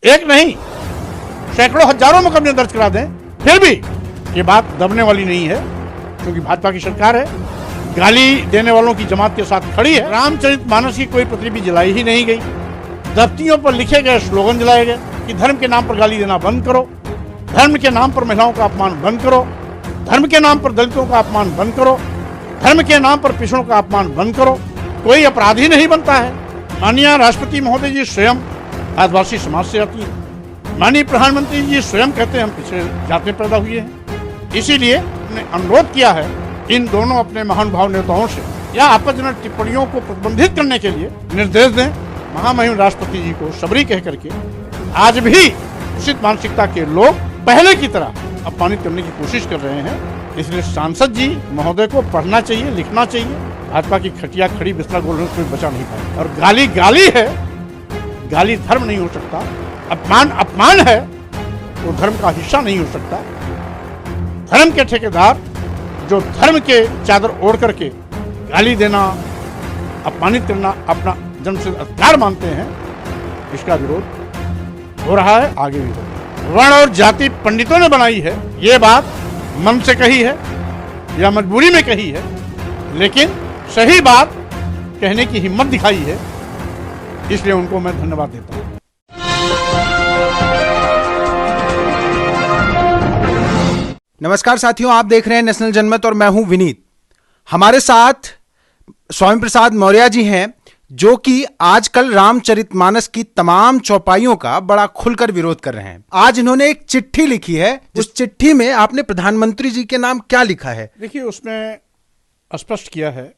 एक नहीं सैकड़ों हजारों मुकदमे दर्ज करा दें, फिर भी ये बात दबने वाली नहीं है, क्योंकि भाजपा की सरकार है, गाली देने वालों की जमात के साथ खड़ी है। रामचरितमानस की कोई प्रतिलिपि जलाई ही नहीं गई। दफ्तियों पर लिखे गए स्लोगन जलाए गए कि धर्म के नाम पर गाली देना बंद करो, धर्म के नाम पर महिलाओं का अपमान बंद करो, धर्म के नाम पर दलितों का अपमान बंद करो, धर्म के नाम पर पिछड़ों का अपमान बंद करो। कोई अपराधी नहीं बनता है। माननीय राष्ट्रपति महोदय जी स्वयं आदिवासी समाज से आती है। माननीय प्रधानमंत्री जी स्वयं कहते हैं हम पिछड़े जाति में पैदा हुए हैं। इसीलिए हमने अनुरोध किया है इन दोनों अपने महानुभाव नेताओं से या आपत्तिजनक टिप्पणियों को प्रतिबंधित करने के लिए निर्देश दें। महामहिम राष्ट्रपति जी को सबरी कह करके आज भी उचित मानसिकता के लोग पहले की तरह अपमानित करने की कोशिश कर रहे हैं। इसलिए सांसद जी महोदय को पढ़ना चाहिए, लिखना चाहिए। भाजपा की खटिया खड़ी बिस्तरा गोल कोई बचा नहीं पाए। और गाली गाली है, गाली धर्म नहीं हो सकता। अपमान अपमान है, वो धर्म का हिस्सा नहीं हो सकता। धर्म के ठेकेदार जो धर्म के चादर ओढ़ करके गाली देना, अपमानित करना अपना जन्मसिद्ध अधिकार मानते हैं, इसका विरोध हो रहा है, आगे भी होगा। वर्ण और जाति पंडितों ने बनाई है, ये बात मन से कही है या मजबूरी में कही है, लेकिन सही बात कहने की हिम्मत दिखाई है, इसलिए उनको मैं धन्यवाद देता हूं। नमस्कार साथियों, आप देख रहे हैं नेशनल जनमत और मैं हूं विनीत। हमारे साथ स्वामी प्रसाद मौर्य जी हैं, जो कि आजकल रामचरितमानस की तमाम चौपाइयों का बड़ा खुलकर विरोध कर रहे हैं। आज इन्होंने एक चिट्ठी लिखी है। उस चिट्ठी में आपने प्रधानमंत्री जी के नाम क्या लिखा है? देखिए, उसमें स्पष्ट किया है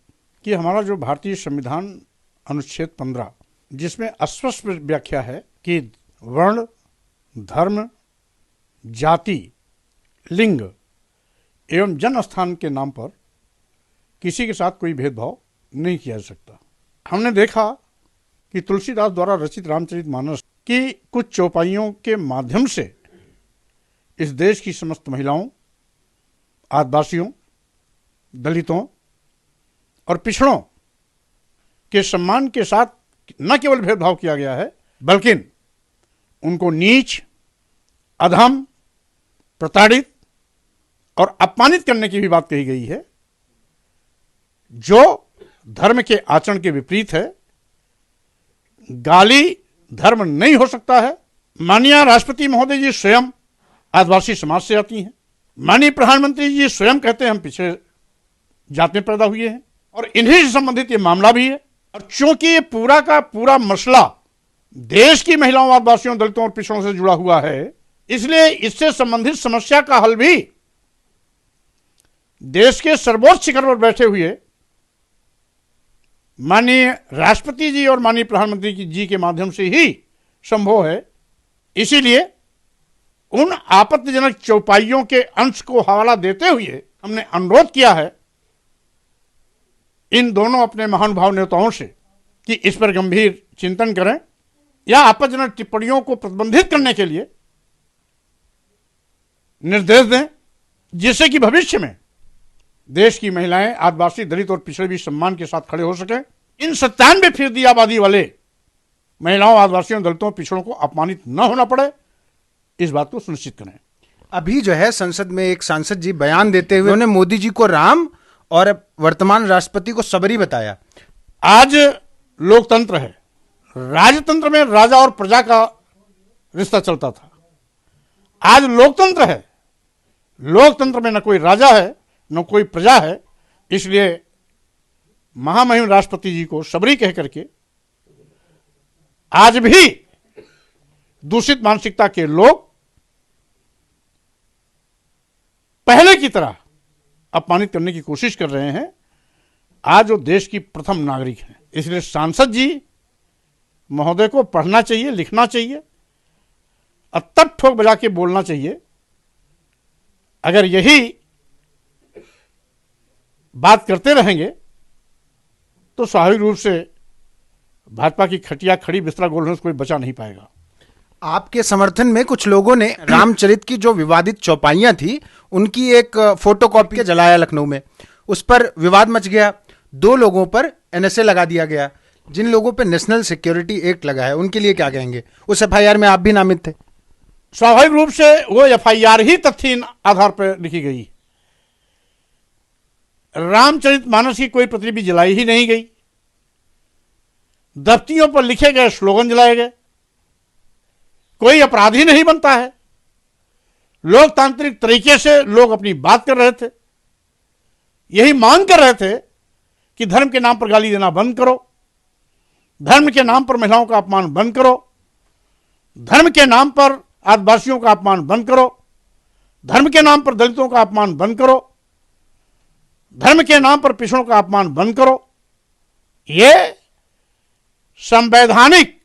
कि हमारा जो भारतीय संविधान अनुच्छेद 15, जिसमें स्पष्ट व्याख्या है कि वर्ण, धर्म, जाति, लिंग एवं जन्म स्थान के नाम पर किसी के साथ कोई भेदभाव नहीं किया जा सकता। हमने देखा कि तुलसीदास द्वारा रचित रामचरितमानस की कुछ चौपाइयों के माध्यम से इस देश की समस्त महिलाओं, आदिवासियों, दलितों और पिछड़ों के सम्मान के साथ न केवल भेदभाव किया गया है, बल्कि उनको नीच, अधम, प्रताड़ित और अपमानित करने की भी बात कही गई है, जो धर्म के आचरण के विपरीत है। गाली धर्म नहीं हो सकता है। माननीय राष्ट्रपति महोदय जी स्वयं आदिवासी समाज से आती हैं। माननीय प्रधानमंत्री जी स्वयं कहते हैं हम पिछड़े जाति में पैदा हुए हैं, और इन्हीं से संबंधित ये मामला भी है। और चूंकि ये पूरा का पूरा मसला देश की महिलाओं, आदिवासियों, दलितों और पिछड़ों से जुड़ा हुआ है, इसलिए इससे संबंधित समस्या का हल भी देश के सर्वोच्च शिखर पर बैठे हुए माननीय राष्ट्रपति जी और माननीय प्रधानमंत्री जी के माध्यम से ही संभव है। इसीलिए उन आपत्तिजनक चौपाइयों के अंश को हवाला देते हुए हमने अनुरोध किया है इन दोनों अपने महानुभाव नेताओं से कि इस पर गंभीर चिंतन करें या आपत्तिजनक टिप्पणियों को प्रतिबंधित करने के लिए निर्देश दें, जिससे कि भविष्य में देश की महिलाएं, आदिवासी, दलित और पिछड़े भी सम्मान के साथ खड़े हो सके। इन 97% आबादी वाले महिलाओं, आदिवासियों, दलितों, पिछड़ों को अपमानित न होना पड़े, इस बात को सुनिश्चित करें। अभी जो है संसद में एक सांसद जी बयान देते हुए उन्होंने मोदी जी को राम और वर्तमान राष्ट्रपति को सबरी बताया। आज लोकतंत्र है। राजतंत्र में राजा और प्रजा का रिश्ता चलता था। आज लोकतंत्र है। लोकतंत्र में न कोई राजा है न कोई प्रजा है। इसलिए महामहिम राष्ट्रपति जी को सबरी कह करके आज भी दूषित मानसिकता के लोग पहले की तरह अपमानित करने की कोशिश कर रहे हैं। आज वो देश की प्रथम नागरिक हैं। इसलिए सांसद जी महोदय को पढ़ना चाहिए, लिखना चाहिए और तब ठोक बजा के बोलना चाहिए। अगर यही बात करते रहेंगे तो स्वाभाविक रूप से भाजपा की खटिया खड़ी बिस्तरा गोल कोई बचा नहीं पाएगा। आपके समर्थन में कुछ लोगों ने रामचरित की जो विवादित चौपाइयां थी उनकी एक फोटोकॉपी के जलाया लखनऊ में। उस पर विवाद मच गया। 2 लोगों पर एनएसए लगा दिया गया। जिन लोगों पे नेशनल सिक्योरिटी एक्ट लगा है उनके लिए क्या कहेंगे? उस एफआईआर में आप भी नामित थे। स्वाभाविक रूप से वो एफआईआर ही तथ्यहीन आधार पर लिखी गई। रामचरितमानस की कोई प्रतिलिपि जलाई ही नहीं गई। दफ्तियों पर लिखे गए स्लोगन जलाए गए। कोई अपराधी नहीं बनता है। लोकतांत्रिक तरीके से लोग अपनी बात कर रहे थे, यही मांग कर रहे थे कि धर्म के नाम पर गाली देना बंद करो, धर्म के नाम पर महिलाओं का अपमान बंद करो, धर्म के नाम पर आदिवासियों का अपमान बंद करो, धर्म के नाम पर दलितों का अपमान बंद करो, धर्म के नाम पर पिछड़ों का अपमान बंद करो। ये संवैधानिक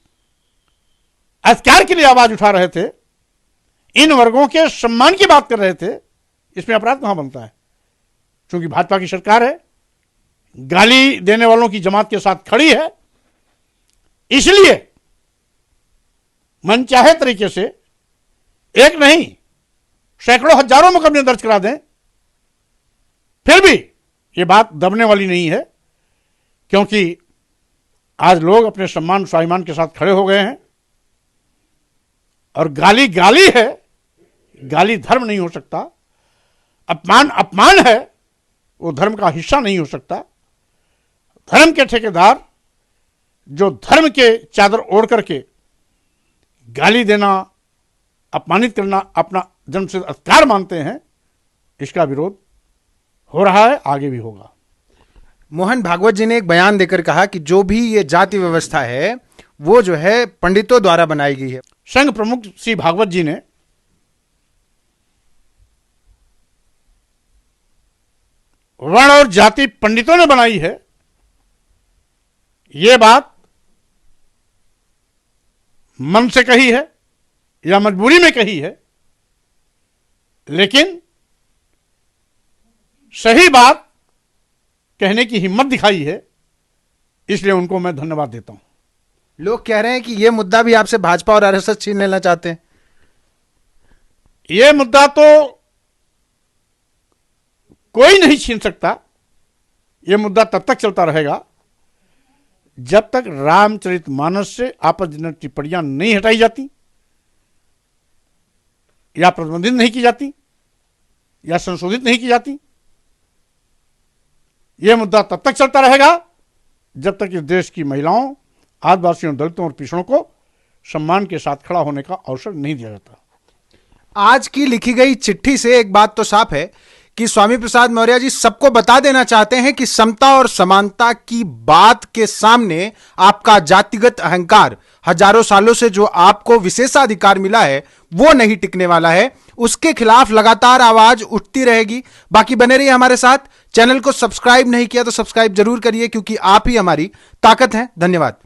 अधिकार के लिए आवाज उठा रहे थे, इन वर्गों के सम्मान की बात कर रहे थे। इसमें अपराध कहां बनता है? क्योंकि भाजपा की सरकार है, गाली देने वालों की जमात के साथ खड़ी है, इसलिए मनचाहे तरीके से एक नहीं सैकड़ों हजारों मुकदमे दर्ज करा दें, फिर भी ये बात दबने वाली नहीं है। क्योंकि आज लोग अपने सम्मान स्वाभिमान के साथ खड़े हो गए हैं। और गाली गाली है, गाली धर्म नहीं हो सकता। अपमान अपमान है, वो धर्म का हिस्सा नहीं हो सकता। धर्म के ठेकेदार जो धर्म के चादर ओढ़ करके गाली देना, अपमानित करना अपना जन्मसिद्ध अधिकार मानते हैं, इसका विरोध हो रहा है, आगे भी होगा। मोहन भागवत जी ने एक बयान देकर कहा कि जो भी ये जाति व्यवस्था है वो जो है पंडितों द्वारा बनाई गई है। संघ प्रमुख श्री भागवत जी ने वर्ण और जाति पंडितों ने बनाई है, यह बात मन से कही है या मजबूरी में कही है, लेकिन सही बात कहने की हिम्मत दिखाई है, इसलिए उनको मैं धन्यवाद देता हूं। लोग कह रहे हैं कि यह मुद्दा भी आपसे भाजपा और आरएसएस छीन लेना चाहते हैं। यह मुद्दा तो कोई नहीं छीन सकता। यह मुद्दा तब तक चलता रहेगा जब तक रामचरितमानस से आपत्तिजनक टिप्पणियां नहीं हटाई जाती या प्रतिबंधित नहीं की जाती या संशोधित नहीं की जाती। यह मुद्दा तब तक चलता रहेगा जब तक इस देश की महिलाओं, आदिवासियों, दलितों और पिछड़ों को सम्मान के साथ खड़ा होने का अवसर नहीं दिया जाता। आज की लिखी गई चिट्ठी से एक बात तो साफ है कि स्वामी प्रसाद मौर्य जी सबको बता देना चाहते हैं कि समता और समानता की बात के सामने आपका जातिगत अहंकार, हजारों सालों से जो आपको विशेषाधिकार मिला है, वो नहीं टिकने वाला है। उसके खिलाफ लगातार आवाज उठती रहेगी। बाकी बने रहिए हमारे साथ। चैनल को सब्सक्राइब नहीं किया तो सब्सक्राइब जरूर करिए, क्योंकि आप ही हमारी ताकत हैं। धन्यवाद।